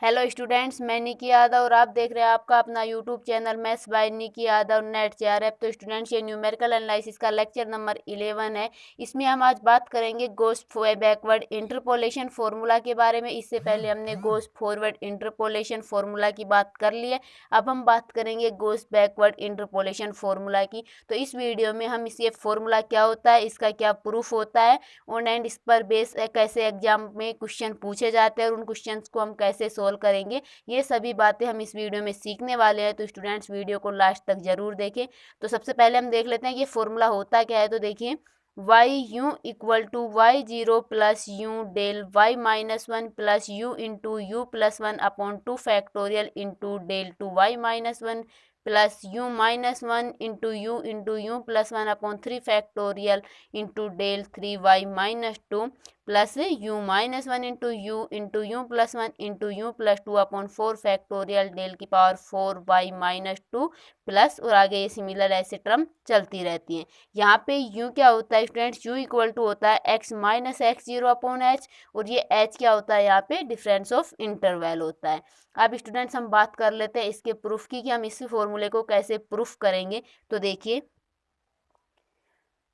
Hello students, मैं निकी यादव और आप देख रहे हैं आपका अपना YouTube channel maths by Nikki Yadav NET JRF. तो स्टूडेंट्स, ये न्यूमेरिकल एनालिसिस का लेक्चर नंबर 11 है। इसमें हम आज बात करेंगे गोस बैकवर्ड इंटरपोलेशन फार्मूला के बारे में। इससे पहले हमने गोस फॉरवर्ड इंटरपोलेशन फार्मूला की बात कर ली है। अब हम बात करेंगे गोस बैकवर्ड इंटरपोलेशन फार्मूला की। तो इस वीडियो में हम ये फार्मूला क्या होता है, इसका क्या प्रूफ होता है ऑन एंड इस पर बेस कैसे एग्जाम में क्वेश्चन पूछे जाते हैं और उन क्वेश्चन को हम कैसे सोल्व करेंगे, ये सभी बातें हम इस वीडियो में सीखने वाले हैं। तो स्टूडेंट्स, वीडियो को लास्ट तक जरूर देखें। तो सबसे पहले हम देख लेते हैं ये फॉर्मूला होता क्या है। तो देखिए, y u equal to y zero plus you del Y minus one plus u into you plus one upon two factorial into del two y minus one plus u minus one into you plus one upon three factorial into del three y minus two plus u minus one into you plus one into you plus two upon four factorial del की power four y minus two plus, और आगे ये similar ऐसे term चलती रहती हैं। यहाँ पे u क्या होता है स्टूडेंट्स, u इक्वल टू होता है x minus x zero upon H, और ये h क्या होता है, यहाँ पे डिफरेंस ऑफ इंटरवल होता है। अब स्टूडेंट्स, हम बात कर लेते हैं इसके प्रूफ की कि हम इस फॉर्मूले को कैसे प्रूफ करेंगे। तो देखिए,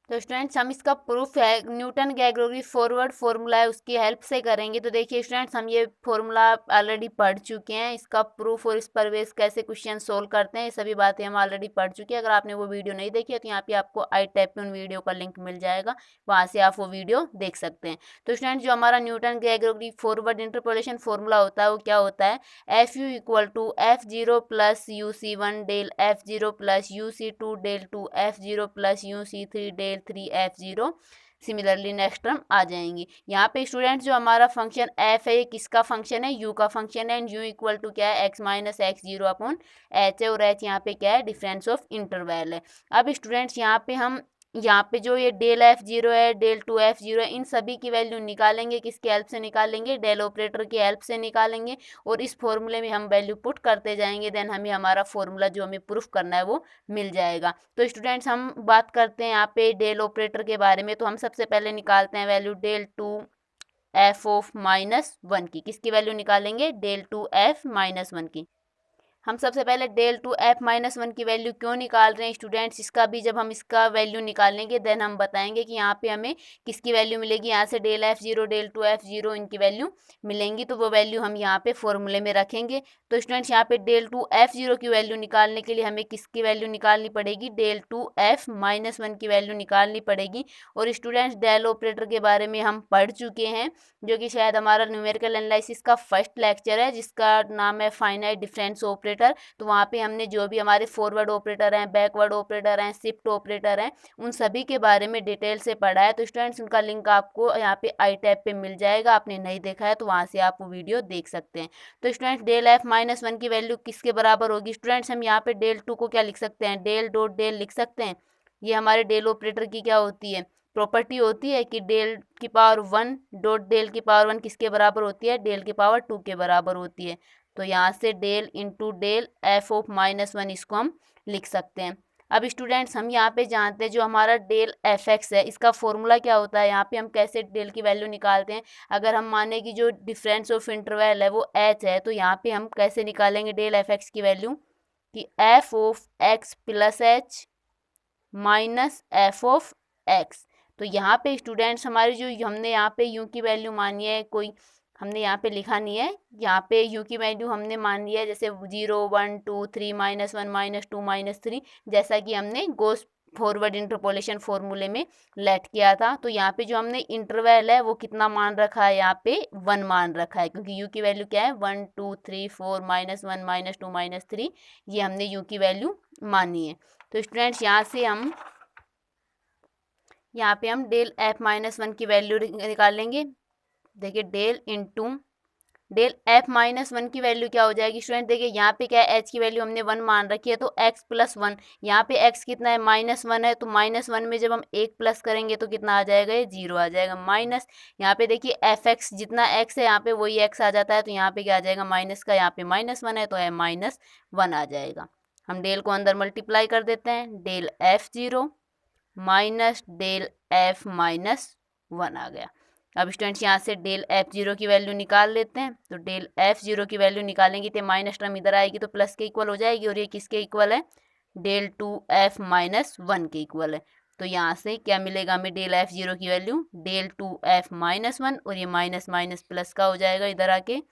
तो स्टूडेंट्स, हम इसका प्रूफ है न्यूटन गैग्रोरी फॉरवर्ड फॉर्मूला है उसकी हेल्प से करेंगे। तो देखिए स्टूडेंट्स, हम ये फॉर्मूला ऑलरेडी पढ़ चुके हैं। इसका प्रूफ और इस पर बेस कैसे क्वेश्चन सोल्व करते हैं, ये सभी बातें हम ऑलरेडी पढ़ चुके हैं। अगर आपने वो वीडियो नहीं देखी है तो यहाँ पे आपको आई टैप पे उन वीडियो का लिंक मिल जाएगा, वहाँ से आप वो वीडियो देख सकते हैं। तो स्टूडेंट्स, जो हमारा Newton Gregory forward interpolation formula होता है वो क्या होता है, f you equal to F zero plus u C one del F zero plus u C two del two F zero plus u C three del three f zero. Similarly next term आ जाएंगी। यहाँ पे students, जो हमारा function F है ये किसका function है, यू का फंक्शन है। एंड यू इक्वल टू क्या है, x minus x zero upon H है, और एच यहाँ पे क्या है, डिफरेंस ऑफ इंटरवल है। अब स्टूडेंट्स, यहाँ पे जो ये डेल एफ जीरो है, डेल टू एफ जीरो है, इन सभी की वैल्यू निकालेंगे। किसकी हेल्प से निकालेंगे, डेल ऑपरेटर की हेल्प से निकालेंगे, और इस फॉर्मूले में हम वैल्यू पुट करते जाएंगे। देन हमें हमारा फॉर्मूला जो हमें प्रूफ करना है वो मिल जाएगा। तो स्टूडेंट्स, हम बात करते हैं यहाँ पे डेल ऑपरेटर के बारे में। तो हम सबसे पहले निकालते हैं value del two F of minus one की। किसकी वैल्यू निकालेंगे, del two F minus one की। हम सबसे पहले del two F minus one की वैल्यू क्यों निकाल रहे हैं स्टूडेंट्स, इसका भी जब हम इसका वैल्यू निकालेंगे देन हम बताएंगे कि यहाँ पे हमें किसकी वैल्यू मिलेगी। यहाँ से del F zero del two F zero इनकी वैल्यू मिलेंगी, तो वो वैल्यू हम यहाँ पे फॉर्मूले में रखेंगे। तो स्टूडेंट्स, यहाँ पे डेल टू एफ जीरो की वैल्यू निकालने के लिए हमें किसकी वैल्यू निकालनी पड़ेगी, del two F minus one की वैल्यू निकालनी पड़ेगी। और स्टूडेंट्स, डेल ऑपरेटर के बारे में हम पढ़ चुके हैं, जो कि शायद हमारा न्यूमेरिकल एनालिसिस का फर्स्ट लेक्चर है, जिसका नाम है फाइनाइट डिफरेंस ऑपरेटर। तो वहाँ पे हमने जो भी हमारे फॉरवर्ड ऑपरेटर हैं, बैकवर्ड ऑपरेटर हैं, शिफ्ट ऑपरेटर हैं, उन सभी के बारे में डिटेल से पढ़ा है। तो स्टूडेंट्स, उनका लिंक आपको यहाँ पे आई टैब पे मिल जाएगा। आपने नहीं देखा है तो वहाँ से आप वो वीडियो देख सकते हैं। तो students, del F minus one की वैल्यू किसके बराबर होगी स्टूडेंट्स, हम यहाँ पे डेल टू को क्या लिख सकते हैं, डेल डॉट डेल लिख सकते हैं। ये हमारे डेल ऑपरेटर की क्या होती है, प्रॉपर्टी होती है कि डेल की पावर वन डॉट डेल की पावर वन किसके बराबर होती है, डेल की पावर टू के बराबर होती है। तो यहाँ से del into del F of minus one इसको हम लिख सकते हैं। अब स्टूडेंट्स, हम यहाँ पे जानते हैं जो हमारा डेल एफ एक्स है इसका फॉर्मूला क्या होता है। यहाँ पे हम कैसे डेल की वैल्यू निकालते हैं, अगर हम माने कि जो डिफरेंस ऑफ इंटरवल है वो एच है, तो यहाँ पे हम कैसे निकालेंगे डेल एफ एक्स की वैल्यू, कि F of x plus H minus F of x. तो यहाँ पे स्टूडेंट्स, हमारी जो हमने यहाँ पे यू की वैल्यू मानी है, कोई हमने यहाँ पे लिखा नहीं है, यहाँ पे यू की वैल्यू हमने मान लिया है जैसे 0 1 2 3 -1 -2 -3, जैसा कि हमने गोस फॉरवर्ड इंटरपोलेशन फॉर्मूले में लेट किया था। तो यहाँ पे जो हमने इंटरवल है वो कितना मान रखा है, यहाँ पे 1 मान रखा है, क्योंकि यू की वैल्यू क्या है 1 2 3 4 -1 -2 -3, ये हमने यू की वैल्यू मानी है। तो स्टूडेंट्स, यहाँ पे हम डेल एफ माइनस वन की वैल्यू निकालेंगे। देखिए, डेल एफ माइनस वन की वैल्यू क्या हो जाएगी स्टूडेंट, देखिए यहाँ पे क्या है, एच की वैल्यू हमने 1 मान रखी है, तो एक्स प्लस वन, यहाँ पे एक्स कितना है, -1 है, तो -1 में जब हम एक प्लस करेंगे तो कितना आ जाएगा, ये 0 आ जाएगा। माइनस यहाँ पे देखिए एफ एक्स, जितना एक्स है यहाँ पे वही एक्स आ जाता है, तो यहाँ पे क्या आ जाएगा, माइनस का यहाँ पे -1 है तो है -1 आ जाएगा। हम डेल को अंदर मल्टीप्लाई कर देते हैं, del F zero minus del F minus one आ गया। अब स्टूडेंट्स यहाँ से डेल F0 की वैल्यू निकाल लेते हैं। तो डेल F0 की वैल्यू निकालेंगे तो माइनस टर्म इधर आएगी तो प्लस के इक्वल हो जाएगी, और ये किसके इक्वल है, डेल 2F माइनस 1 के इक्वल है। तो यहाँ से क्या मिलेगा हमें, डेल F0 की वैल्यू डेल 2F माइनस 1, और ये माइनस माइनस प्लस का हो जाएगा इधर आके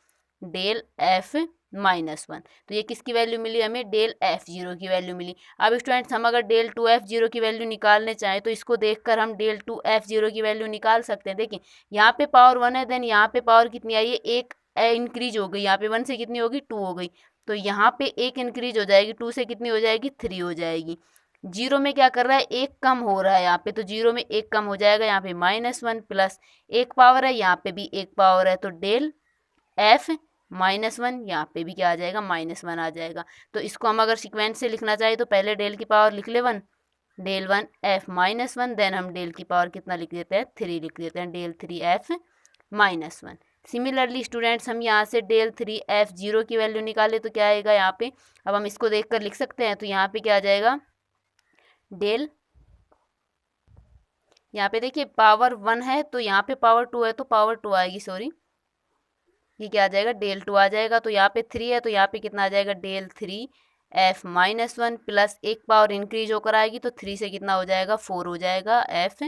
डेल F माइनस 1। तो ये किसकी वैल्यू मिली हमें, डेल F0 की वैल्यू मिली। अब स्टूडेंट्स हम अगर डेल 2F0 की वैल्यू निकालने चाहें तो इसको देखकर हम डेल 2F0 की वैल्यू निकाल सकते हैं। देखिए यहाँ पे पावर 1 है, देन यहाँ पे पावर कितनी आई है, एक इंक्रीज हो गई, यहाँ पे 1 से कितनी होगी, 2 हो गई। तो यहाँ पे एक इंक्रीज हो जाएगी, 2 से कितनी हो जाएगी, 3 हो जाएगी। जीरो में क्या कर रहा है, एक कम हो रहा है यहाँ पे, तो जीरो में एक कम हो जाएगा, यहाँ पे -1 प्लस एक पावर है, यहाँ पे भी एक पावर है, तो डेल F -1, यहाँ पे भी क्या आ जाएगा, -1 आ जाएगा। तो इसको हम अगर सीक्वेंस से लिखना चाहे तो पहले डेल की पावर लिख ले 1, डेल 1 F -1, देन हम डेल की पावर कितना लिख देते हैं, 3 लिख देते हैं, डेल 3F -1। सिमिलरली स्टूडेंट्स हम यहाँ से डेल 3F0 की वैल्यू निकाले तो क्या आएगा यहाँ पे, अब हम इसको देखकर लिख सकते हैं। तो यहाँ पे क्या आ जाएगा, डेल, यहाँ पे देखिए पावर 1 है तो यहाँ पे पावर 2 है तो पावर 2 आएगी, सॉरी, ये क्या आ जाएगा, डेल 2 आ जाएगा। तो यहाँ पे 3 है तो यहाँ पे कितना आ जाएगा, डेल 3F -1 प्लस एक पावर इंक्रीज होकर आएगी तो 3 से कितना हो जाएगा, 4 हो जाएगा F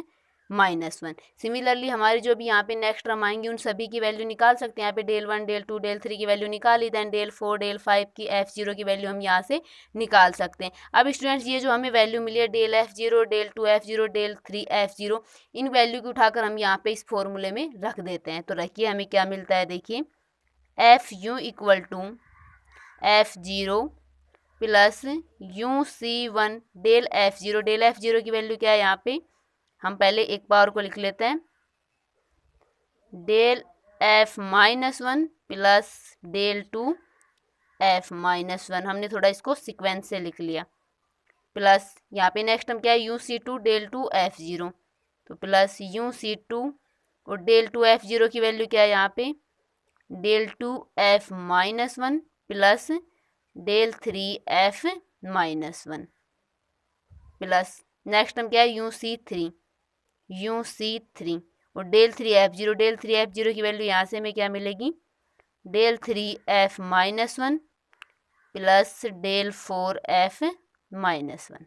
-1। सिमिलरली हमारी जो भी यहाँ पे नेक्स्ट टर्म आएंगी उन सभी की वैल्यू निकाल सकते हैं। यहाँ पे डेल 1, डेल 2, डेल 3 की वैल्यू निकाली, देन डेल 4, डेल 5 की F0 की वैल्यू हम यहाँ से निकाल सकते हैं। अब स्टूडेंट्स ये जो हमें वैल्यू मिली है del F0, del 2F0, del 3F0, इन वैल्यू को उठाकर हम यहाँ पे इस फॉर्मूले में रख देते हैं। तो रखिए हमें क्या मिलता है, देखिए FU equal to F0 plus UC1 del F0, del F0 की वैल्यू क्या है यहाँ पे, हम पहले एक पावर को लिख लेते हैं, del F -1 plus del 2F -1, हमने थोड़ा इसको सीक्वेंस से लिख लिया, प्लस यहाँ पे नेक्स्ट हम क्या है, UC2 डेल 2F0, तो प्लस UC2 और डेल 2F0 की वैल्यू क्या है यहाँ पे, del 2F -1 plus del 3F -1 plus next हम क्या है, UC3 और डेल 3F0, डेल 3F0 की वैल्यू यहाँ से हमें क्या मिलेगी, del 3F -1 plus del 4F -1,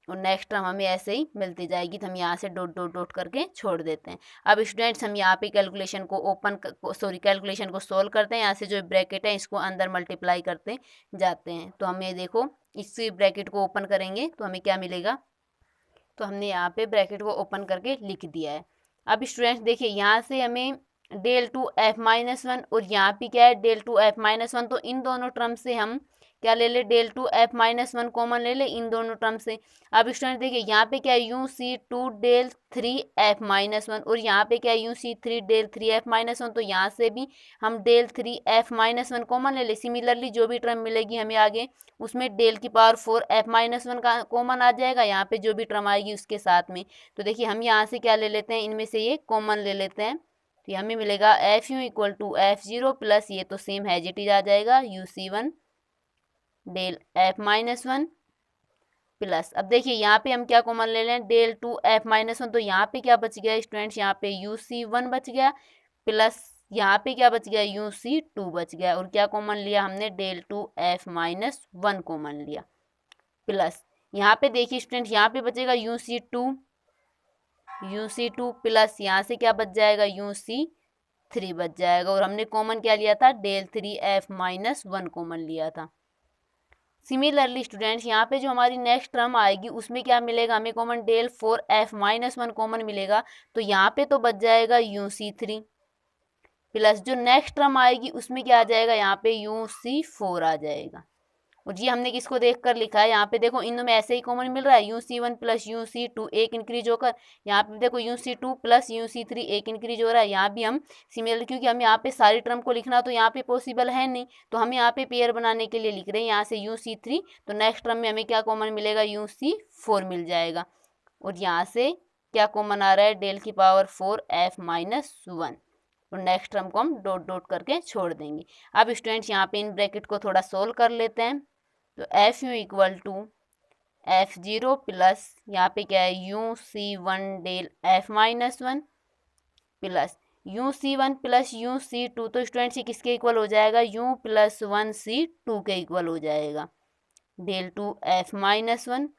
और नेक्स्ट टर्म हमें ऐसे ही मिलती जाएगी। तो हम यहाँ से डॉट डॉट डॉट करके छोड़ देते हैं। अब स्टूडेंट्स हम यहाँ पे कैलकुलेशन को कैलकुलेशन को सोल्व करते हैं। यहाँ से जो ब्रैकेट है इसको अंदर मल्टीप्लाई करते जाते हैं। तो हम ये देखो इस ब्रैकेट को ओपन करेंगे तो हमें क्या मिलेगा, तो हमने यहाँ पे ब्रैकेट को ओपन करके लिख दिया है। अब स्टूडेंट्स देखिए यहाँ से हमें डेल 2F -1 और यहाँ पे क्या है, डेल 2F -1, तो इन दोनों टर्म से हम क्या ले ले, डेल 2F -1 कॉमन ले ले इन दोनों टर्म से। अब स्टूडेंट देखिए यहाँ पे क्या है, UC2 डेल 3F -1 और यहाँ पे क्या है, UC3 डेल 3F -1, तो यहाँ से भी हम डेल 3F -1 कॉमन ले ले। सिमिलरली जो भी टर्म मिलेगी हमें आगे उसमें डेल की पावर 4F -1 का कॉमन आ जाएगा, यहाँ पे जो भी टर्म आएगी उसके साथ में। तो देखिए हम यहाँ से क्या ले लेते हैं, इनमें से ये कॉमन ले लेते हैं, तो हमें मिलेगा FU equal to F0 plus ये तो सेम है जिट आ जाएगा, UC1 डेल F -1 प्लस, अब देखिए यहाँ पे हम क्या कॉमन ले लें, डेल 2F -1, तो यहाँ पे क्या बच गया स्टूडेंट्स, यहाँ पे UC1 बच गया प्लस यहाँ पे क्या बच गया, UC2 बच गया, और क्या कॉमन लिया हमने, डेल 2F -1 कॉमन लिया प्लस यहाँ पे देखिए स्टूडेंट यहाँ पे बचेगा UC2 प्लस यहाँ से क्या बच जाएगा, UC3 बच जाएगा, और हमने कॉमन क्या लिया था, डेल 3F -1 कॉमन लिया था। सिमिलरली स्टूडेंट्स यहाँ पे जो हमारी नेक्स्ट टर्म आएगी उसमें क्या मिलेगा हमें कॉमन, डेल 4F -1 कॉमन मिलेगा, तो यहाँ पे तो बच जाएगा UC3 प्लस जो नेक्स्ट टर्म आएगी उसमें क्या आ जाएगा, यहाँ पे UC4 आ जाएगा। और ये हमने किसको देखकर लिखा है, यहाँ पे देखो इनमें ऐसे ही कॉमन मिल रहा है, UC1 प्लस UC2 एक इंक्रीज होकर, यहाँ पे देखो UC2 प्लस UC3 एक इंक्रीज हो रहा है। यहाँ भी हम सिमिलर, क्योंकि हम यहाँ पे सारी टर्म को लिखना तो यहाँ पे पॉसिबल है नहीं, तो हम यहाँ पे पेयर बनाने के लिए लिख रहे हैं यहाँ से UC3, तो नेक्स्ट टर्म में हमें क्या कॉमन मिलेगा, UC4 मिल जाएगा, और यहाँ से क्या कॉमन आ रहा है, डेल की पावर 4F -1, और नेक्स्ट टर्म को हम डॉट डॉट करके छोड़ देंगे। अब स्टूडेंट्स यहाँ पे इन ब्रैकेट को थोड़ा सोल्व कर लेते हैं, तो FU equal to F0 plus यहाँ पे क्या है, UC1 del F -1 plus u(c1) plus u(c2), तो स्टूडेंट्स ये किसके इक्वल हो जाएगा, u+1c2 के इक्वल हो जाएगा। Del two F minus one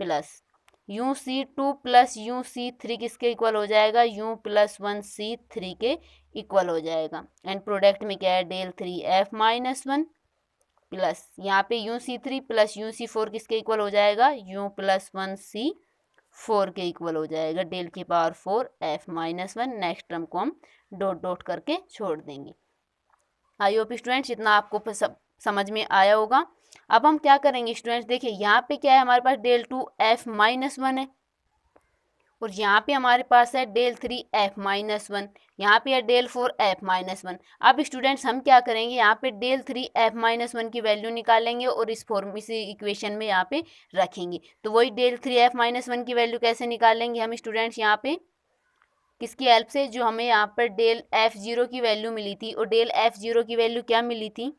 plus u(c2) plus u(c3) किसके इक्वल हो जाएगा, u+1c3 के इक्वल हो जाएगा। एंड प्रोडक्ट में क्या है, del 3f minus one plus यहाँ पे u(c3) प्लस u(c4) किसके इक्वल हो जाएगा, u+1c4 के इक्वल हो जाएगा। डेल की power 4f minus one, next term को हम डॉट डॉट करके छोड़ देंगे। आई होप स्टूडेंट्स इतना आपको समझ में आया होगा। अब हम क्या करेंगे स्टूडेंट्स, देखिए यहाँ पे क्या है, हमारे पास डेल 2f माइनस वन है और यहाँ पे हमारे पास है डेल 3f माइनस वन, यहाँ पे है डेल 4f माइनस वन। अब स्टूडेंट्स हम क्या करेंगे, यहाँ पे डेल 3f माइनस वन की वैल्यू निकालेंगे और इस इक्वेशन में यहाँ पे रखेंगे। तो वही डेल 3f माइनस वन की वैल्यू कैसे निकालेंगे हम स्टूडेंट्स, यहाँ पे किसकी हेल्प से, जो हमें यहाँ पर डेल f0 की वैल्यू मिली थी, और डेल f0 की वैल्यू क्या मिली थी,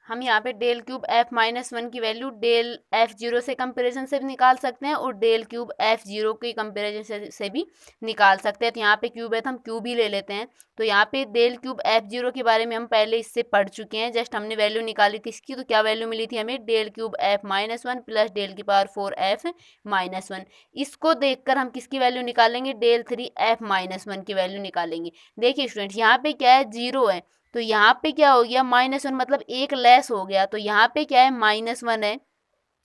हम यहाँ पे del cube f minus one की वैल्यू डेल f0 से कंपेरिजन से भी निकाल सकते हैं और डेल क्यूब f0 के कंपेरिजन से भी निकाल सकते हैं। तो यहाँ पे क्यूब है तो हम क्यूब ही ले लेते हैं। तो यहाँ पे डेल क्यूब f0 के बारे में हम पहले इससे पढ़ चुके हैं, जस्ट हमने वैल्यू निकाली थी इसकी। तो क्या वैल्यू मिली थी हमें, del cube f minus one plus del की पावर 4f माइनस वन। इसको देखकर हम किसकी वैल्यू निकालेंगे, डेल 3f माइनस वन की वैल्यू निकालेंगे। देखिए स्टूडेंट यहाँ पे क्या है, 0 है, तो यहाँ पे क्या हो गया, माइनस वन, मतलब एक लेस हो गया। तो यहाँ पे क्या है, माइनस वन है,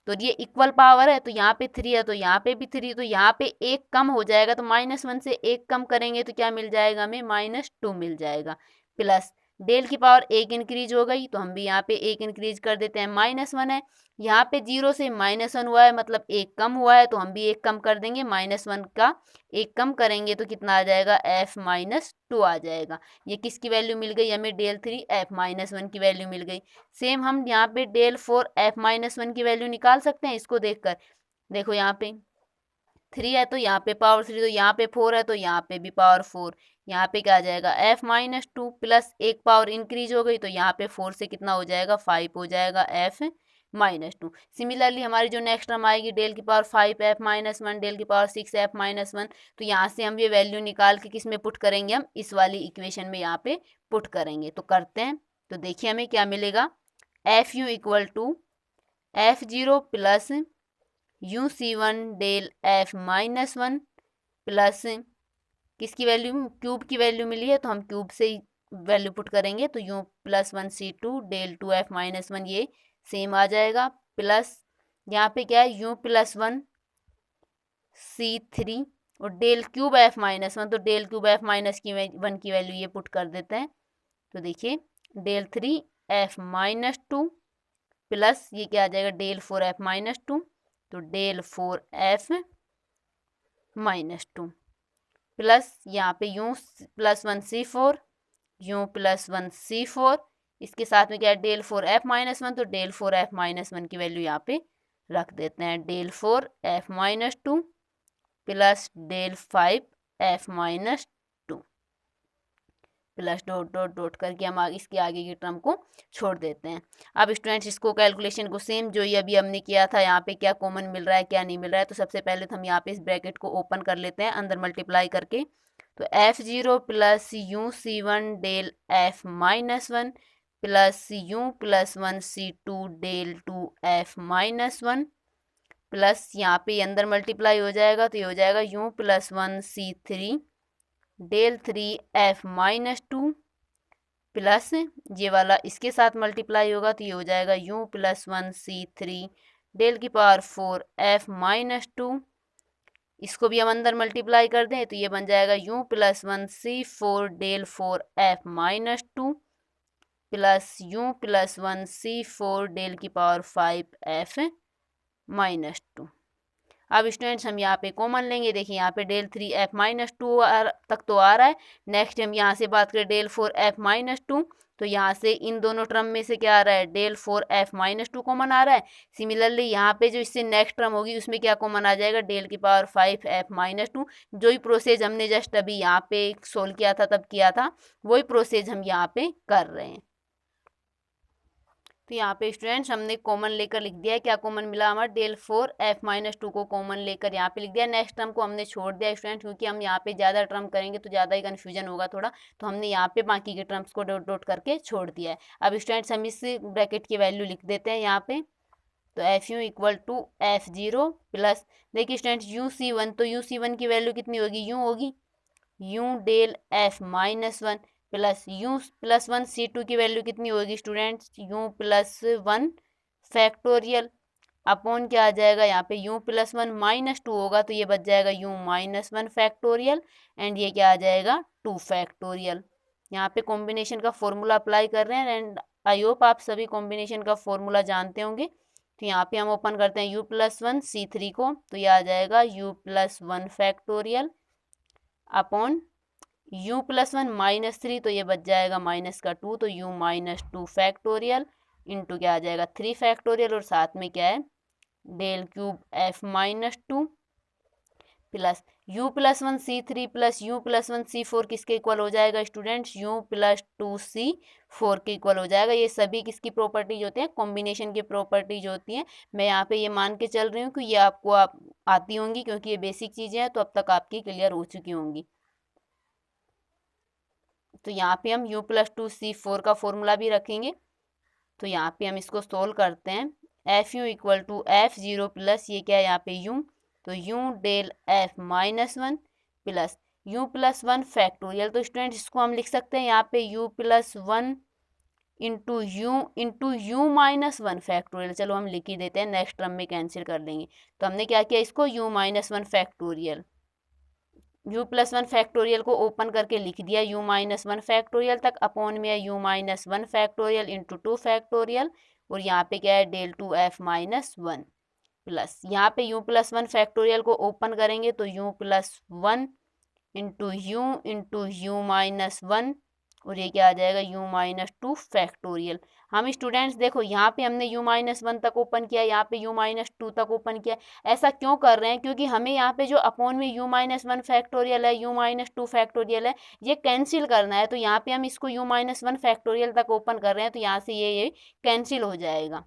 तो ये इक्वल पावर है, तो यहाँ पे 3 है, तो यहाँ पे भी 3, तो यहाँ पे एक कम हो जाएगा। तो माइनस वन से एक कम करेंगे तो क्या मिल जाएगा हमें, -2 मिल जाएगा। प्लस डेल की पावर एक इंक्रीज हो गई, तो हम भी यहाँ पे एक इंक्रीज कर देते हैं, -1 है। यहाँ पे 0 से -1 हुआ है, मतलब एक कम हुआ है, तो हम भी एक कम कर देंगे, -1 का एक कम करेंगे तो कितना आ जाएगा, f-2 आ जाएगा। ये किसकी वैल्यू मिल गई हमें, डेल 3f माइनस वन की वैल्यू मिल गई। सेम हम यहाँ पे डेल 4f माइनस वन की वैल्यू निकाल सकते हैं इसको देखकर। देखो यहाँ पे 3 है तो यहाँ पे पावर 3, तो यहाँ पे 4 है तो यहाँ पे भी पावर 4। यहाँ पे क्या आ जाएगा, f-2 प्लस एक पावर इंक्रीज हो गई, तो यहाँ पे 4 से कितना हो जाएगा, 5 हो जाएगा f-2। सिमिलरली हमारी जो नेक्स्ट टर्म आएगी, डेल की पावर 5f-1, डेल की पावर 6f-1, तो यहाँ से हम ये वैल्यू निकाल के किस में पुट करेंगे, हम इस वाली इक्वेशन में यहाँ पे पुट करेंगे। तो करते हैं, तो देखिए हमें क्या मिलेगा, fu equal to f0 plus u(c1) del f-1 plus किसकी वैल्यू, क्यूब की वैल्यू मिली है तो हम क्यूब से ही वैल्यू पुट करेंगे। तो u+1c2 डेल 2f-1 ये सेम आ जाएगा, प्लस यहाँ पे क्या है, u+1c3 और डेल क्यूब f-1, तो डेल क्यूब f-1 की वैल्यू ये पुट कर देते हैं। तो देखिए डेल 3f-2 प्लस ये क्या आ जाएगा, डेल 4f-2, तो डेल 4f-2 प्लस यहाँ पे u+1c4, u+1c4, इसके साथ में क्या है, डेल 4f-1, तो डेल 4f-1 की वैल्यू यहाँ पे रख देते हैं, del 4f-2 plus del 5f-2 plus dot dot dot करके हम इसके आगे की टर्म को छोड़ देते हैं। अब स्टूडेंट्स इसको कैलकुलेशन को सेम जो ये अभी हमने किया था, यहाँ पे क्या कॉमन मिल रहा है क्या नहीं मिल रहा है, तो सबसे पहले तो हम यहाँ पे इस ब्रैकेट को ओपन कर लेते हैं अंदर मल्टीप्लाई करके। तो f0 plus u(c1) del f-1 plus u+1c2 del 2f-1 plus यहाँ पे अंदर मल्टीप्लाई हो जाएगा, तो ये हो जाएगा u+1c3 डेल 3f-2 प्लस ये वाला इसके साथ मल्टीप्लाई होगा, तो ये हो जाएगा u+1c3 डेल की पावर 4f-2। इसको भी हम अंदर मल्टीप्लाई कर दें तो ये बन जाएगा u+1c4 del 4f-2 plus u+1c4 del की पावर 5f-2। अब स्टूडेंट्स हम यहाँ पे कॉमन लेंगे, देखिए यहाँ पे डेल 3f-2 तक तो आ रहा है। नेक्स्ट हम यहाँ से बात करें डेल 4f-2, तो यहाँ से इन दोनों टर्म में से क्या आ रहा है, डेल 4f-2 कॉमन आ रहा है। सिमिलरली यहाँ पे जो इससे नेक्स्ट टर्म होगी उसमें क्या कॉमन आ जाएगा, डेल की पावर 5f-2। जो ही प्रोसेस हमने जस्ट अभी यहाँ पे सोल्व किया था तब किया था, वही प्रोसेस हम यहाँ पे कर रहे हैं। तो यहाँ पे स्टूडेंट्स हमने कॉमन लेकर लिख दिया है। क्या कॉमन मिला हमारा? डेल 4 f माइनस 2 को कॉमन लेकर यहाँ पे लिख दिया। नेक्स्ट टर्म को हमने छोड़ दिया स्टूडेंट, क्योंकि हम यहाँ पे ज़्यादा टर्म करेंगे तो ज़्यादा ही कन्फ्यूजन होगा थोड़ा, तो हमने यहाँ पे बाकी के टर्म्स को डॉट डॉट करके छोड़ दिया है। अब स्टूडेंट्स हम इस ब्रैकेट की वैल्यू लिख देते हैं यहाँ पे। तो F you equal to F0 plus, देखिए स्टूडेंट्स UC1, तो UC1 की वैल्यू कितनी होगी? यू होगी, U del F minus 1 plus U plus 1 C2 की वैल्यू कितनी होगी students? U plus 1 factorial upon क्या आ जाएगा यहाँ पे? यू प्लस 1 माइनस 2 होगा तो ये बच जाएगा यू माइनस 1 फैक्टोरियल, एंड ये क्या आ जाएगा? 2 फैक्टोरियल। यहाँ पे कॉम्बिनेशन का फॉर्मूला अप्लाई कर रहे हैं, एंड आई होप आप सभी कॉम्बिनेशन का फॉर्मूला जानते होंगे। तो यहाँ पे हम ओपन करते हैं u प्लस 1 C3 को, तो ये आ जाएगा u plus 1 factorial upon u plus 1 minus 3, तो ये बच जाएगा माइनस का 2, तो u माइनस 2 फैक्टोरियल इंटू क्या आ जाएगा? 3 फैक्टोरियल, और साथ में क्या है? Del cube f minus 2 plus u plus 1 C3 plus u plus 1 C4 किसके इक्वल हो जाएगा स्टूडेंट्स? u प्लस 2 C4 के इक्वल हो जाएगा। ये सभी किसकी प्रॉपर्टीज होती हैं? कॉम्बिनेशन की प्रॉपर्टीज होती हैं। मैं यहाँ पे ये मान के चल रही हूँ कि ये आपको आती होंगी, क्योंकि ये बेसिक चीज़ें हैं, तो अब तक आपकी क्लियर हो चुकी होंगी। तो यहाँ पे हम u प्लस 2 C4 का फॉर्मूला भी रखेंगे। तो यहाँ पे हम इसको सोल्व करते हैं। F you equal to F0 plus ये क्या है यहाँ पे? u, तो u डेल f minus 1 plus u plus 1 factorial. तो स्टूडेंट इसको हम लिख सकते हैं यहाँ पे u plus 1 into U minus 1 factorial. चलो हम लिख ही देते हैं, नेक्स्ट टर्म में कैंसिल कर लेंगे। तो हमने क्या किया? इसको u minus 1 factorial, u plus 1 factorial को ओपन करके लिख दिया u माइनस 1 फैक्टोरियल तक, अपॉन में है u minus 1 factorial into 2 factorial, और यहाँ पे क्या है? डेल 2f माइनस 1 प्लस यहाँ पे u प्लस 1 फैक्टोरियल को ओपन करेंगे तो u plus 1 into U minus 1, और ये क्या आ जाएगा? u minus 2 factorial. हम स्टूडेंट्स देखो यहाँ पे हमने u माइनस 1 तक ओपन किया, यहाँ पे u माइनस 2 तक ओपन किया। ऐसा क्यों कर रहे हैं? क्योंकि हमें यहाँ पे जो अपॉन में u माइनस 1 फैक्टोरियल है, u माइनस 2 फैक्टोरियल है, ये कैंसिल करना है। तो यहाँ पे हम इसको u माइनस 1 फैक्टोरियल तक ओपन कर रहे हैं, तो यहाँ से ये कैंसिल हो जाएगा।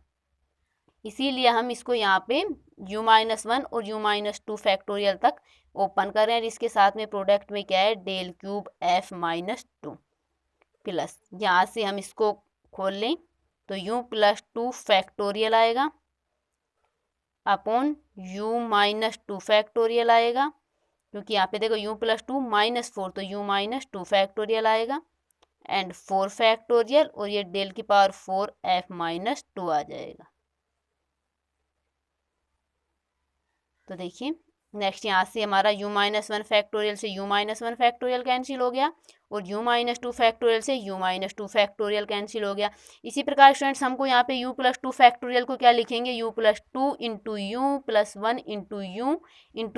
इसीलिए हम इसको यहाँ पे u माइनस 1 और u माइनस 2 फैक्टोरियल तक ओपन कर रहे हैं। इसके साथ में प्रोडक्ट में क्या है? Del cube f minus 2 plus, यहाँ से हम इसको खोल लें तो u प्लस 2 फैक्टोरियल आएगा अपॉन u माइनस 2 फैक्टोरियल आएगा, क्योंकि यहाँ पे देखो u प्लस 2 माइनस 4, तो u माइनस 2 फैक्टोरियल आएगा, एंड 4 फैक्टोरियल, और ये डेल की पावर 4 f माइनस 2 आ जाएगा। तो देखिए नेक्स्ट यहाँ से हमारा u माइनस 1 फैक्टोरियल से u माइनस 1 फैक्टोरियल कैंसिल हो गया, और u माइनस 2 फैक्टोरियल से u माइनस 2 फैक्टोरियल कैंसिल हो गया। इसी प्रकार स्टूडेंट्स हमको यहाँ पे u प्लस 2 फैक्टोरियल को क्या लिखेंगे? u plus 2 into you plus 1 into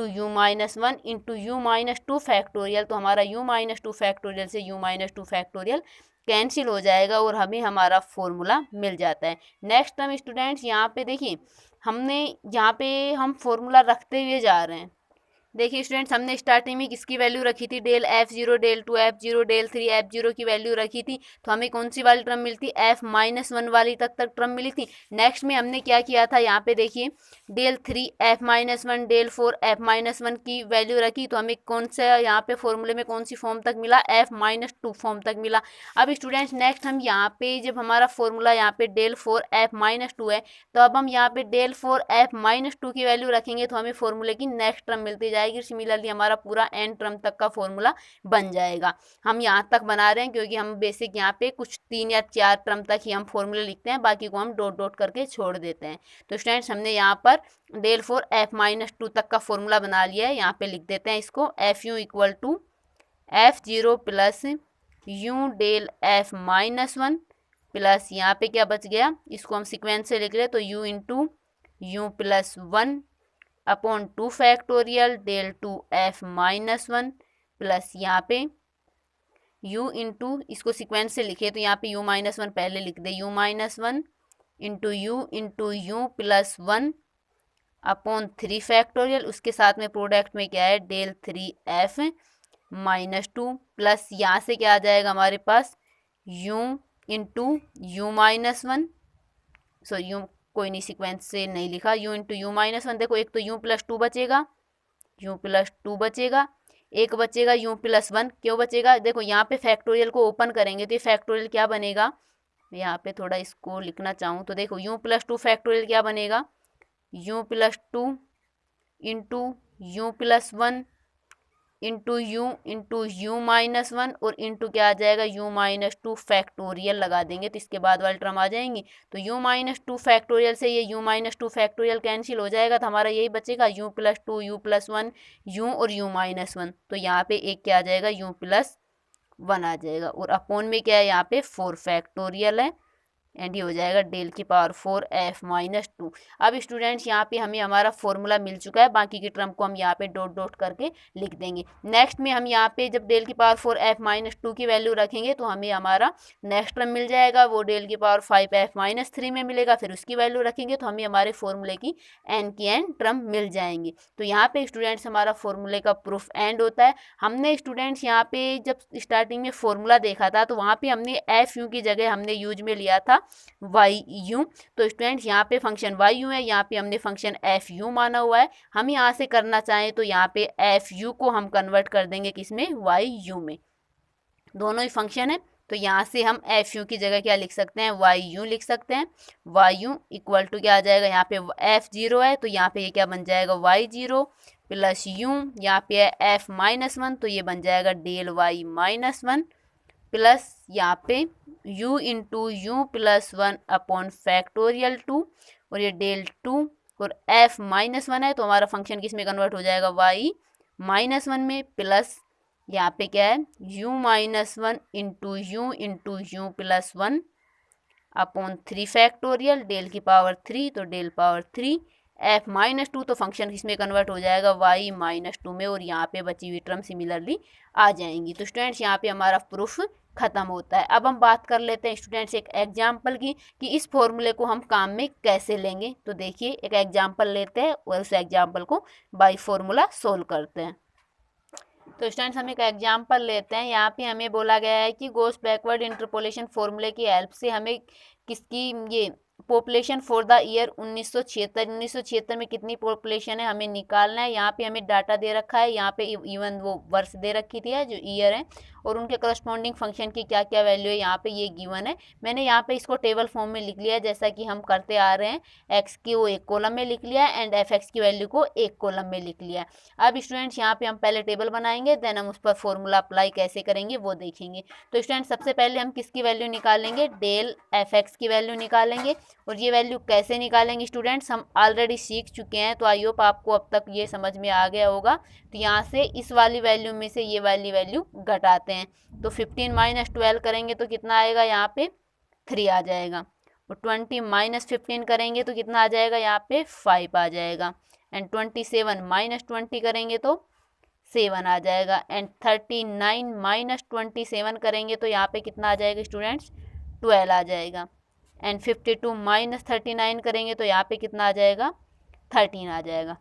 U minus 1 into U minus 2 factorial. तो हमारा u माइनस 2 फैक्टोरियल से u माइनस 2 फैक्टोरियल कैंसिल हो जाएगा, और हमें हमारा फॉर्मूला मिल जाता है। नेक्स्ट टाइम स्टूडेंट्स यहाँ पे देखिए, हमने यहाँ पे हम फॉर्मूला रखते हुए जा रहे हैं। देखिए स्टूडेंट्स, हमने स्टार्टिंग में किसकी वैल्यू रखी थी? Del F0, del 2 F0, del 3 F0 की वैल्यू रखी थी। तो हमें कौन सी वाली टर्म मिलती? f माइनस 1 वाली तक टर्म मिली थी। नेक्स्ट में हमने क्या किया था? यहाँ पे देखिए del 3 f minus 1, del 4 f minus 1 की वैल्यू रखी, तो हमें कौन सा यहाँ पे फॉर्मूले में कौन सी फॉर्म तक मिला? f माइनस 2 फॉर्म तक मिला। अब स्टूडेंट्स नेक्स्ट हम यहाँ पे जब हमारा फॉर्मूला यहाँ पे डेल 4 f माइनस 2 है, तो अब हम यहाँ पे डेल 4 f माइनस 2 की वैल्यू रखेंगे, तो हमें फॉर्मूले की नेक्स्ट टर्म मिलती जाएगी। सिमिलरली हमारा पूरा एन टर्म तक का फॉर्मूला बन जाएगा। हम यहाँ तक बना रहे हैं क्योंकि हम बेसिक यहाँ पे कुछ 3 या 4 टर्म तक ही हम फॉर्मूले लिखते हैं, बाकी को हम डॉट डॉट करके छोड़ देते हैं। तो स्टूडेंट्स हमने यहाँ पर डेल 4 f माइनस 2 तक का फॉर्मूला बना लिया है। यहाँ पे लिख देते हैं इसको, F you equal to F0 plus you del f minus 1 plus यहाँ पे क्या बच गया? इसको हम सिक्वेंस से लिख रहे, तो u into you plus 1 upon 2 factorial del 2f minus 1 plus यहाँ पे u इंटू, इसको सिक्वेंस से लिखे तो यहाँ पे u माइनस 1 पहले लिख दे, u minus 1 into you plus 1 upon 3 factorial, उसके साथ में प्रोडक्ट में क्या है? डेल 3f माइनस 2 प्लस यहाँ से क्या आ जाएगा हमारे पास? u into U minus 1 so you कोई नहीं सीक्वेंस से नहीं लिखा, you into U minus one. देखो एक तो यू प्लस टू बचेगा, यू प्लस टू बचेगा, एक बचेगा यू प्लस वन। क्यों बचेगा? देखो यहाँ पे फैक्टोरियल को ओपन करेंगे तो ये फैक्टोरियल क्या बनेगा, यहाँ पे थोड़ा इसको लिखना चाहूँ तो देखो यू प्लस टू फैक्टोरियल क्या बनेगा, you plus two into you plus one into U minus one और इंटू क्या आ जाएगा, यू माइनस टू फैक्टोरियल लगा देंगे तो इसके बाद वाली टर्म आ जाएंगी। तो यू माइनस टू फैक्टोरियल से ये you minus two factorial cancel हो जाएगा तो हमारा यही बचेगा you plus to you plus one you और यू माइनस वन। तो यहाँ पे एक क्या आ जाएगा, यू प्लस वन आ जाएगा और अपोन में क्या है, यहाँ पे फोर फैक्टोरियल है एंड ये हो जाएगा डेल की power four F minus two. अब स्टूडेंट्स यहाँ पे हमें हमारा फॉर्मूला मिल चुका है, बाकी की टर्म को हम यहाँ पे डॉट डॉट करके लिख देंगे। नेक्स्ट में हम यहाँ पे जब डेल की power four F minus two की वैल्यू रखेंगे तो हमें हमारा नेक्स्ट टर्म मिल जाएगा, वो डेल की power five F minus three में मिलेगा। फिर उसकी वैल्यू रखेंगे तो हमें हमारे फॉर्मूले की एन की एन टर्म मिल जाएंगी। तो यहाँ पे स्टूडेंट्स हमारा फॉर्मूले का प्रूफ एंड होता है। हमने स्टूडेंट्स यहाँ पे जब स्टार्टिंग में फॉर्मूला देखा था तो वहाँ पे हमने एफ यू की जगह हमने यूज में लिया था वाई यू। तो स्टूडेंट्स यहाँ पे फंक्शन वाई यू है, यहाँ पे हमने फंक्शन एफ यू माना हुआ है। हम यहाँ से करना चाहें तो यहाँ पे एफ यू को हम कन्वर्ट कर देंगे किसमें, वाई यू में। दोनों ही फंक्शन है तो यहाँ से हम एफ यू की जगह क्या लिख सकते हैं, वाई यू लिख सकते हैं। वाई यू इक्वल टू क्या आ जाएगा, यहाँ पे एफ जीरो है तो यहाँ पे ये क्या बन जाएगा, वाई जीरो प्लस यू, यहाँ पे है एफ माइनस वन तो ये बन जाएगा del Y minus one plus यहाँ पे u into you plus one upon factorial two और ये डेल टू और f माइनस वन है तो हमारा फंक्शन किस में कन्वर्ट हो जाएगा, y माइनस वन में प्लस यहाँ पे क्या है u minus one into you plus one upon three factorial del की पावर थ्री तो del power three f minus two तो फंक्शन किसमें कन्वर्ट हो जाएगा, y माइनस टू में और यहाँ पे बची हुई टर्म सिमिलरली आ जाएंगी। तो स्टूडेंट्स यहाँ पे हमारा प्रूफ खत्म होता है। अब हम बात कर लेते हैं स्टूडेंट्स एक एग्जाम्पल की कि इस फॉर्मूले को हम काम में कैसे लेंगे। तो देखिए एक एग्जाम्पल लेते हैं और उस एग्जाम्पल को बाई फॉर्मूला सोल्व करते हैं। तो स्टूडेंट्स हम एक एग्जाम्पल लेते हैं। यहाँ पे हमें बोला गया है कि गोस बैकवर्ड इंटरपोलेशन फॉर्मूले की हेल्प से हमें किसकी ये पॉपुलेशन फॉर द ईयर 1976 में कितनी पॉपुलेशन है हमें निकालना है। यहाँ पे हमें डाटा दे रखा है, यहाँ पे इवन वो वर्ष दे रखी थी जो ईयर है और उनके करस्पॉन्डिंग फंक्शन की क्या क्या वैल्यू है यहाँ पे ये गिवन है। मैंने यहाँ पे इसको टेबल फॉर्म में लिख लिया है जैसा कि हम करते आ रहे हैं। एक्स की वो एक कॉलम में लिख लिया है एंड एफ एक्स की वैल्यू को एक कॉलम में लिख लिया है। अब स्टूडेंट्स यहाँ पे हम पहले टेबल बनाएंगे, देन हम उस पर फॉर्मूला अप्लाई कैसे करेंगे वो देखेंगे। तो स्टूडेंट सबसे पहले हम किसकी वैल्यू निकालेंगे, डेल एफ एक्स की वैल्यू निकालेंगे और ये वैल्यू कैसे निकालेंगे स्टूडेंट्स हम ऑलरेडी सीख चुके हैं। तो आई होप आपको अब तक ये समझ में आ गया होगा। तो यहाँ से इस वाली वैल्यू में से ये वाली वैल्यू घटाते हैं तो 15 माइनस 12 करेंगे तो कितना आएगा, यहाँ पे 3 आ जाएगा और 20 माइनस 15 करेंगे तो कितना आ जाएगा, यहाँ पे 5 आ जाएगा एंड 27 माइनस 20 करेंगे तो 7 आ जाएगा एंड 39 माइनस 27 करेंगे तो यहाँ पे कितना आ जाएगा स्टूडेंट्स, 12 आ जाएगा एंड 52 माइनस 39 करेंगे तो यहाँ पे कितना आ जाएगा, 13 आ जाएगा।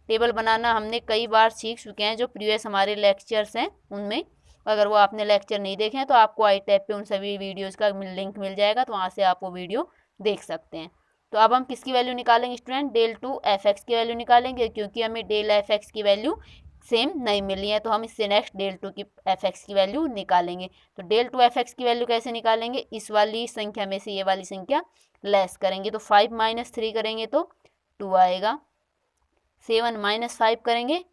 टेबल बनाना हमने कई बार सीख चुके हैं, जो प्रीवियस हमारे लेक्चर्स हैं उनमें। अगर वो आपने लेक्चर नहीं देखे हैं तो आपको आई टैब पे उन सभी वीडियोस का लिंक मिल जाएगा, तो वहाँ से आप वो वीडियो देख सकते हैं। तो अब हम किसकी वैल्यू निकालेंगे student, del two F X की वैल्यू निकालेंगे क्योंकि हमें डेल एफ एक्स की वैल्यू सेम नहीं मिली है। तो हम इससे नेक्स्ट डेल टू की एफ एक्स की वैल्यू निकालेंगे। तो डेल टू एफ एक्स की वैल्यू कैसे निकालेंगे, इस वाली संख्या में से ये वाली संख्या लेस करेंगे तो 5 माइनस 3 करेंगे तो 2 आएगा, 7 माइनस 5 करेंगे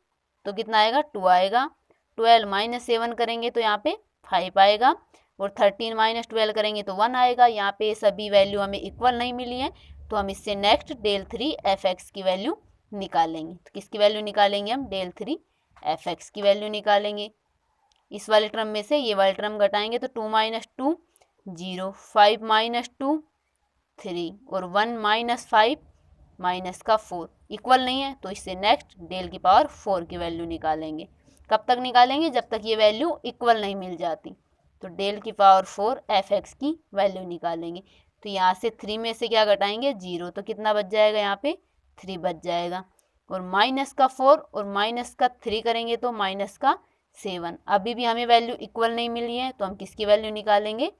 तो कितना आएगा, 2 आएगा, 12 माइनस 7 करेंगे तो यहाँ पे 5 आएगा और 13 माइनस 12 करेंगे तो 1 आएगा। यहाँ पे सभी वैल्यू हमें इक्वल नहीं मिली है तो हम इससे next del three F X की वैल्यू निकालेंगे। तो किसकी वैल्यू निकालेंगे हम, डेल थ्री एफ एक्स की वैल्यू निकालेंगे। इस वाले टर्म में से ये वाले टर्म घटाएंगे तो 2 माइनस 2 0, 5 माइनस 2 3 और 1 माइनस 5 माइनस का 4 इक्वल नहीं है तो इससे नेक्स्ट डेल की पावर 4 की वैल्यू निकालेंगे। कब तक निकालेंगे, जब तक ये वैल्यू इक्वल नहीं मिल जाती। तो डेल की पावर 4 एफ एक्स की वैल्यू निकालेंगे। तो यहाँ से 3 में से क्या घटाएंगे, 0, तो कितना बच जाएगा, यहाँ पे 3 बच जाएगा और माइनस का 4 और माइनस का 3 करेंगे तो माइनस का 7। अभी भी हमें वैल्यू इक्वल नहीं मिली है तो हम किसकी वैल्यू निकालेंगे,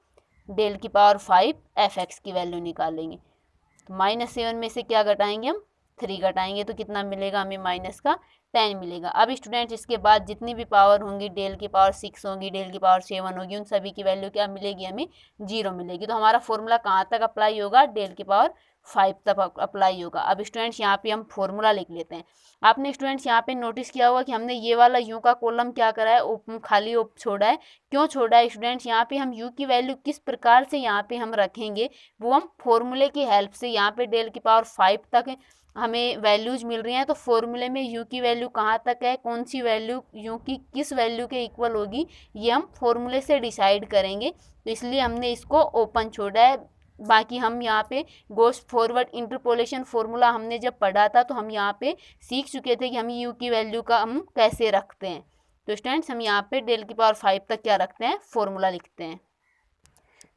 डेल की पावर 5 एफ एक्स की वैल्यू निकालेंगे। तो -7 में से क्या घटाएंगे हम, 3 घटाएंगे तो कितना मिलेगा हमें, -10 मिलेगा। अब स्टूडेंट्स इसके बाद जितनी भी पावर होंगी, डेल की पावर 6 होगी, डेल की पावर 7 होगी, उन सभी की वैल्यू क्या मिलेगी हमें, 0 मिलेगी। तो हमारा फॉर्मूला कहाँ तक अप्लाई होगा, डेल की पावर 5 तक अप्लाई होगा। अब स्टूडेंट्स यहाँ पे हम फॉर्मूला लिख लेते हैं। आपने स्टूडेंट्स यहाँ पे नोटिस किया होगा कि हमने ये वाला यू का कॉलम क्या करा है, खाली छोड़ा है। क्यों छोड़ा है स्टूडेंट्स, यहाँ पे हम यू की वैल्यू किस प्रकार से यहाँ पे हम रखेंगे, वो हम फॉर्मूले की हेल्प से, यहाँ पे डेल की पावर 5 तक हमें वैल्यूज मिल रही हैं, तो फॉर्मूले में यू की वैल्यू कहाँ तक है, कौन सी वैल्यू यू की किस वैल्यू के इक्वल होगी, ये हम फॉर्मूले से डिसाइड करेंगे। तो इसलिए हमने इसको ओपन छोड़ा है। बाकी हम यहाँ पे गोस फॉरवर्ड इंटरपोलेशन फॉर्मूला हमने जब पढ़ा था तो हम यहाँ पे सीख चुके थे कि हम यू की वैल्यू का हम कैसे रखते हैं। तो स्टूडेंट्स हम यहाँ पे डेल की पावर 5 तक क्या रखते हैं, फॉर्मूला लिखते हैं।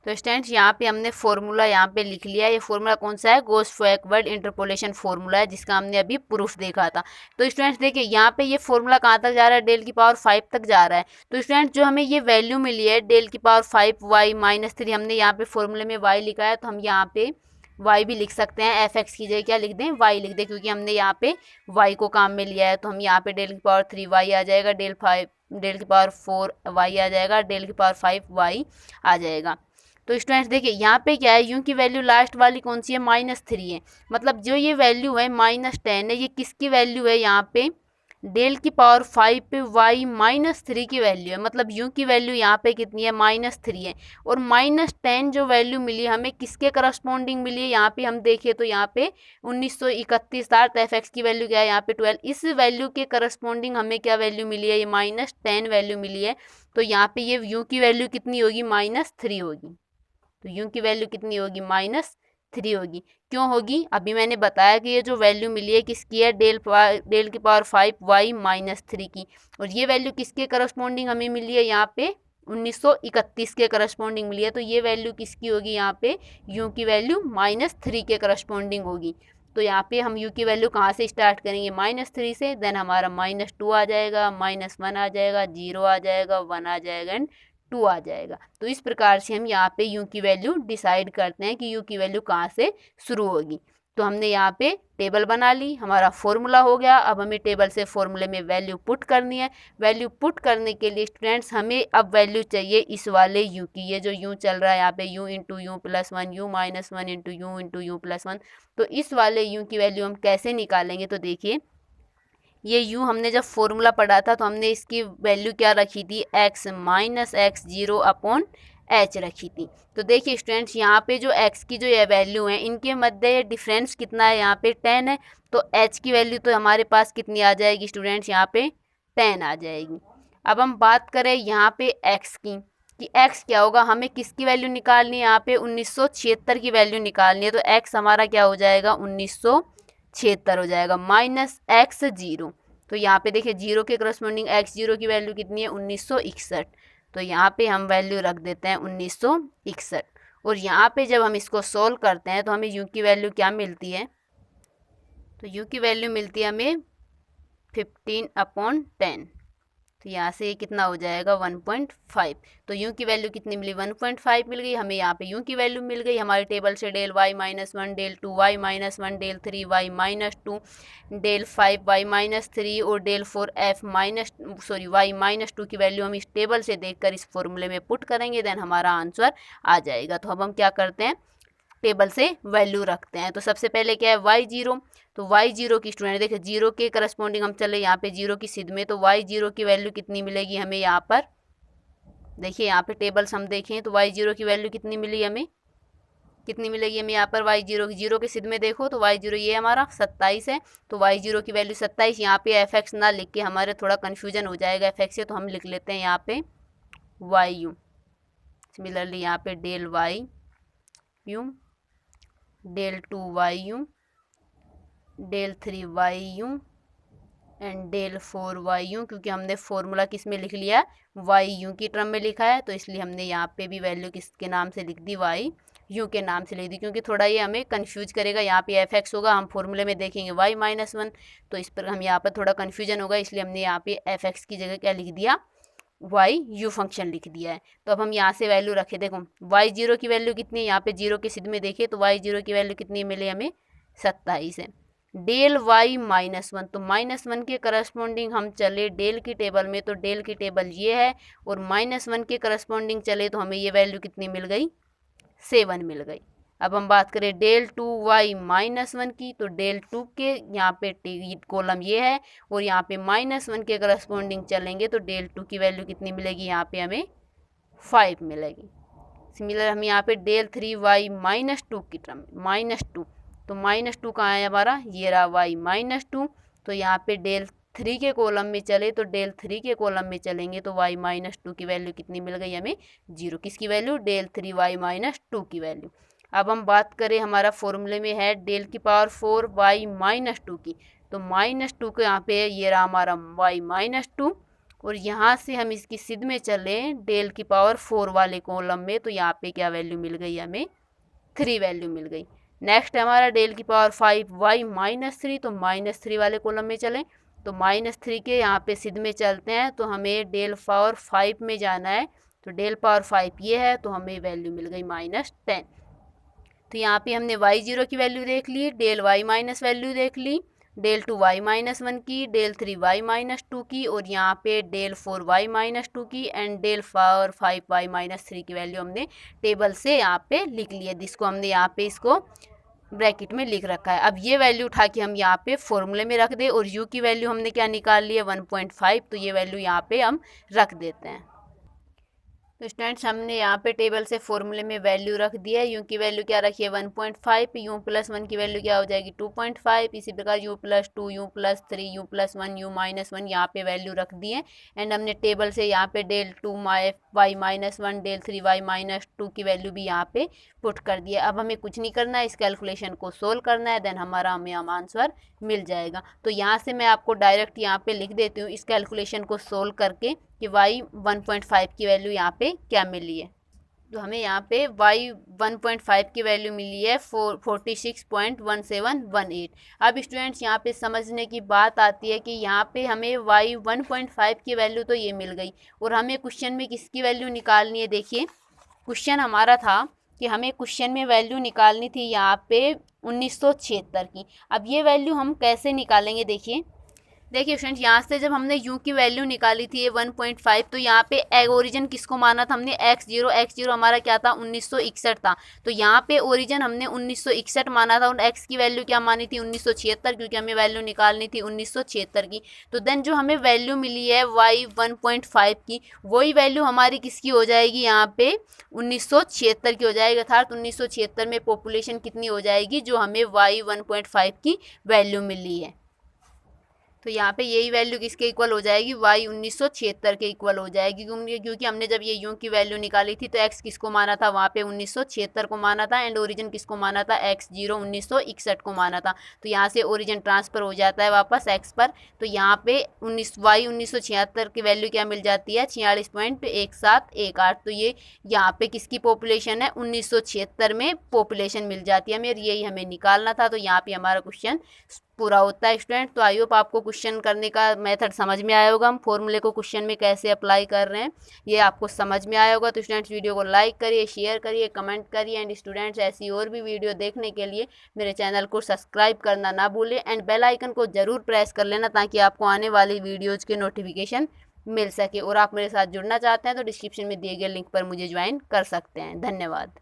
तो स्टूडेंट्स यहाँ पे हमने फॉर्मूला यहाँ पे लिख लिया। ये फॉर्मूला कौन सा है, गोस फॉरवर्ड इंटरपोलेशन फॉर्मूला है, जिसका हमने अभी प्रूफ देखा था। तो स्टूडेंट्स देखिए यहाँ पे ये फॉर्मूला कहाँ तक जा रहा है, डेल की पावर 5 तक जा रहा है। तो स्टूडेंट्स जो हमें ये वैल्यू मिली है डेल की पावर 5y-3, हमने यहाँ पे फॉर्मूले में y लिखा है, तो हम यहाँ पे y भी लिख सकते हैं। एफ एक्स की जगह क्या लिख दें, y लिख दें, क्योंकि हमने यहाँ पे y को काम में लिया है। तो हम यहाँ पे डेल की पावर 3y आ जाएगा, डेल की पावर 4y आ जाएगा, डेल की पावर 5y आ जाएगा। तो स्टूडेंट्स देखिए यहाँ पे क्या है, यू की वैल्यू लास्ट वाली कौन सी है, -3 है। मतलब जो ये वैल्यू है -10 है, ये किसकी वैल्यू है, यहाँ पे डेल की पावर 5 पे y-3 की वैल्यू है। मतलब यू की वैल्यू यहाँ पे कितनी है, -3 है। और -10 जो वैल्यू मिली हमें किसके करस्पॉन्डिंग मिली है, यहाँ पे हम देखें तो यहाँ पे 1931 एफ एक्स की वैल्यू क्या है, यहाँ पे 12। इस वैल्यू के करस्पॉन्डिंग हमें क्या वैल्यू मिली है, ये -10 वैल्यू मिली है। तो यहाँ पे ये यू की वैल्यू कितनी होगी, -3 होगी। तो यू की वैल्यू कितनी होगी, -3 होगी। क्यों होगी, अभी मैंने बताया कि ये जो वैल्यू मिली है किसकी है, डेल की पावर 5y-3 की। और ये वैल्यू किसके करस्पॉन्डिंग हमें मिली है, यहाँ पे 1931 के करस्पॉन्डिंग मिली है। तो ये वैल्यू किसकी होगी, यहाँ पे यू की वैल्यू -3 के करस्पॉन्डिंग होगी। तो यहाँ पे हम यू की वैल्यू कहाँ से स्टार्ट करेंगे, -3 से। देन हमारा -2 आ जाएगा, -1 आ जाएगा, 0 आ जाएगा, 1 आ जाएगा एंड 2 आ जाएगा। तो इस प्रकार से हम यहाँ पे यू की वैल्यू डिसाइड करते हैं कि यू की वैल्यू कहाँ से शुरू होगी। तो हमने यहाँ पे टेबल बना ली, हमारा फॉर्मूला हो गया। अब हमें टेबल से फॉर्मूले में वैल्यू पुट करनी है। वैल्यू पुट करने के लिए स्टूडेंट्स हमें अब वैल्यू चाहिए इस वाले यू की। ये जो यू चल रहा है यहाँ पे, you into you plus 1, u-1 into you plus 1। तो इस वाले यू की वैल्यू हम कैसे निकालेंगे, तो देखिए ये u हमने जब फॉर्मूला पढ़ा था तो हमने इसकी वैल्यू क्या रखी थी, x-x0/h रखी थी। तो देखिए स्टूडेंट्स यहाँ पे जो x की जो ये वैल्यू है, इनके मध्य डिफरेंस कितना है, यहाँ पे 10 है। तो h की वैल्यू तो हमारे पास कितनी आ जाएगी स्टूडेंट्स, यहाँ पे 10 आ जाएगी। अब हम बात करें यहाँ पे x की, कि x क्या होगा, हमें किसकी वैल्यू निकालनी है, यहाँ पे 1976 की वैल्यू निकालनी है। तो x हमारा क्या हो जाएगा, 1976 हो जाएगा, -x0। तो यहाँ पे देखिए 0 के करस्पॉन्डिंग x0 की वैल्यू कितनी है, 1961। तो यहाँ पे हम वैल्यू रख देते हैं 1961। और यहाँ पे जब हम इसको सोल्व करते हैं तो हमें u की वैल्यू क्या मिलती है, तो u की वैल्यू मिलती है हमें 15/10। तो यहाँ से ये कितना हो जाएगा, 1.5। तो यू की वैल्यू कितनी मिली, 1.5 मिल गई हमें। यहाँ पे यू की वैल्यू मिल गई हमारे टेबल से, del y-1, del 2y-1, del 3y-2, del 5y-3 और डेल 4y-2 की वैल्यू हम इस टेबल से देखकर इस फॉर्मूले में पुट करेंगे। देन हमारा आंसर आ जाएगा। तो अब हम क्या करते हैं, टेबल से वैल्यू रखते हैं। तो सबसे पहले क्या है, y0। तो y0 की स्टूडेंट देखिए 0 के करस्पॉन्डिंग हम चले यहाँ पे 0 की सिद्ध में, तो y0 की वैल्यू कितनी मिलेगी हमें, यहाँ पर देखिए यहाँ पे टेबल्स हम देखें तो y0 की वैल्यू कितनी मिली हमें, कितनी मिलेगी हमें यहाँ पर y0 की, 0 के सिद्ध में देखो तो y0 ये हमारा 27 है। तो y0 की वैल्यू 27। यहाँ पे एफ एक्स ना लिख के हमारे थोड़ा कन्फ्यूजन हो जाएगा एफ एक्स से, तो हम लिख लेते हैं यहाँ पे y u। सिमिलरली यहाँ पे del y u, del 2y u, del 3y u and del 4y u। क्योंकि हमने फॉर्मूला किस में लिख लिया, y-u की टर्म में लिखा है, तो इसलिए हमने यहाँ पे भी वैल्यू किसके नाम से लिख दी, y-u के नाम से लिख दी। क्योंकि थोड़ा ये हमें कंफ्यूज करेगा, यहाँ पे एफ एक्स होगा, हम फॉर्मूले में देखेंगे y-1, तो इस पर हम यहाँ पर थोड़ा कन्फ्यूजन होगा, इसलिए हमने यहाँ पे एफ एक्स की जगह क्या लिख दिया, वाई यू फंक्शन लिख दिया है। तो अब हम यहाँ से वैल्यू रखे, देखो वाई जीरो की वैल्यू कितनी है, यहाँ पे जीरो के सिद्ध में देखिए तो वाई जीरो की वैल्यू कितनी मिली हमें 27 है। डेल वाई -1, तो -1 के करस्पॉन्डिंग हम चले डेल की टेबल में, तो डेल की टेबल ये है, और -1 के करस्पॉन्डिंग चले तो हमें ये वैल्यू कितनी मिल गई 7 मिल गई। अब हम बात करें डेल 2y-1 की, तो डेल 2 के यहाँ पे कॉलम ये है और यहाँ पे -1 के करस्पॉन्डिंग चलेंगे तो डेल 2 की वैल्यू कितनी मिलेगी, यहाँ पे हमें 5 मिलेगी। सिमिलर हम यहाँ पे डेल 3y-2 की टर्म -2, तो -2 कहाँ है हमारा, ये रहा y-2, तो यहाँ पे डेल 3 के कॉलम में चले तो डेल 3 के कॉलम में चलेंगे तो y-2 की वैल्यू कितनी मिल गई हमें 0, किसकी वैल्यू, डेल 3y-2 की वैल्यू। अब हम बात करें हमारा फॉर्मूले में है डेल की पावर 4y-2 की, तो -2 को यहाँ पे ये रहा हमारा y-2, और यहाँ से हम इसकी सिद्ध में चलें डेल की पावर 4 वाले कॉलम में, तो यहाँ पे क्या वैल्यू मिल गई हमें 3 वैल्यू मिल गई। नेक्स्ट हमारा डेल की पावर 5y-3, तो -3 वाले कॉलम में चलें तो -3 के यहाँ पे सिद्ध में चलते हैं तो हमें डेल पावर 5 में जाना है, तो डेल पावर 5 ये है तो हमें वैल्यू मिल गई -10। तो यहाँ पे हमने y0 की वैल्यू देख ली, डेल y माइनस वैल्यू देख ली, डेल 2y-1 की, डेल 3y-2 की, और यहाँ पे डेल 4y-2 की एंड डेल 5y-3 की वैल्यू हमने टेबल से यहाँ पे लिख लिया, जिसको हमने यहाँ पे इसको ब्रैकेट में लिख रखा है। अब ये वैल्यू उठा के हम यहाँ पे फॉर्मूले में रख दे, और u की वैल्यू हमने क्या निकाल ली है 1.5, तो ये वैल्यू यहाँ पे हम रख देते हैं। तो स्टूडेंट्स हमने यहाँ पे टेबल से फॉर्मूले में वैल्यू रख दिया है। यू की वैल्यू क्या रखी है 1.5, यू प्लस 1 की वैल्यू क्या हो जाएगी 2.5, इसी प्रकार you plus 2, you plus 3, you plus 1, you minus 1 यहाँ पे वैल्यू रख दी है। एंड हमने टेबल से यहाँ पे डेल 2y-1, डेल 3y-2 की वैल्यू भी यहाँ पे पुट कर दिया। अब हमें कुछ नहीं करना है, इस कैलकुलेशन को सोल्व करना है, देन हमारा हमें आंसर मिल जाएगा। तो यहाँ से मैं आपको डायरेक्ट यहाँ पे लिख देती हूँ इस कैलकुलेशन को सोल्व करके कि y 1.5 की वैल्यू यहाँ पे क्या मिली है। तो हमें यहाँ पे y 1.5 की वैल्यू मिली है 46.1718। अब स्टूडेंट्स यहाँ पे समझने की बात आती है कि यहाँ पे हमें y 1.5 की वैल्यू तो ये मिल गई, और हमें क्वेश्चन में किसकी वैल्यू निकालनी है। देखिए क्वेश्चन हमारा था कि हमें क्वेश्चन में वैल्यू निकालनी थी यहाँ पे 1976 की। अब ये वैल्यू हम कैसे निकालेंगे, देखिए फ्रेंड्स यहाँ से जब हमने u की वैल्यू निकाली थी 1.5, तो यहाँ पे ओरिजिन किसको माना था हमने x0 हमारा क्या था 1961 था, तो यहाँ पे ओरिजिन हमने 1961 माना था, और x की वैल्यू क्या मानी थी 1976, क्योंकि हमें वैल्यू निकालनी थी 1976 की। तो देन जो हमें वैल्यू मिली है y 1.5 की, वही वैल्यू हमारी किसकी हो जाएगी यहाँ पे 1976 की हो जाएगी, अर्थात 1976 में पॉपुलेशन कितनी हो जाएगी जो हमें y 1.5 की वैल्यू मिली है। तो यहाँ पे यही वैल्यू किसके इक्वल हो जाएगी y 1976 के इक्वल हो जाएगी, क्योंकि हमने जब ये u की वैल्यू निकाली थी तो x किसको माना था वहाँ पे 1976 को माना था, एंड ओरिजिन किसको माना था x0 1961 को माना था। तो यहाँ से ओरिजिन ट्रांसफ़र हो जाता है वापस x पर, तो यहाँ पे y 1976 की वैल्यू क्या मिल जाती है 46.1718। तो ये यहाँ पे किसकी पॉपुलेशन है 1976 में पॉपुलेशन मिल जाती है हमें, यही हमें निकालना था। तो यहाँ पे हमारा क्वेश्चन पूरा होता है स्टूडेंट। तो आई होप आपको क्वेश्चन करने का मेथड समझ में आया होगा, हम फॉर्मूले को क्वेश्चन में कैसे अप्लाई कर रहे हैं ये आपको समझ में आया होगा। तो स्टूडेंट्स वीडियो को लाइक करिए, शेयर करिए, कमेंट करिए, एंड स्टूडेंट्स ऐसी और भी वीडियो देखने के लिए मेरे चैनल को सब्सक्राइब करना ना भूलें, एंड बेल आइकन को ज़रूर प्रेस कर लेना ताकि आपको आने वाली वीडियोज़ के नोटिफिकेशन मिल सके। और आप मेरे साथ जुड़ना चाहते हैं तो डिस्क्रिप्शन में दिए गए लिंक पर मुझे ज्वाइन कर सकते हैं। धन्यवाद।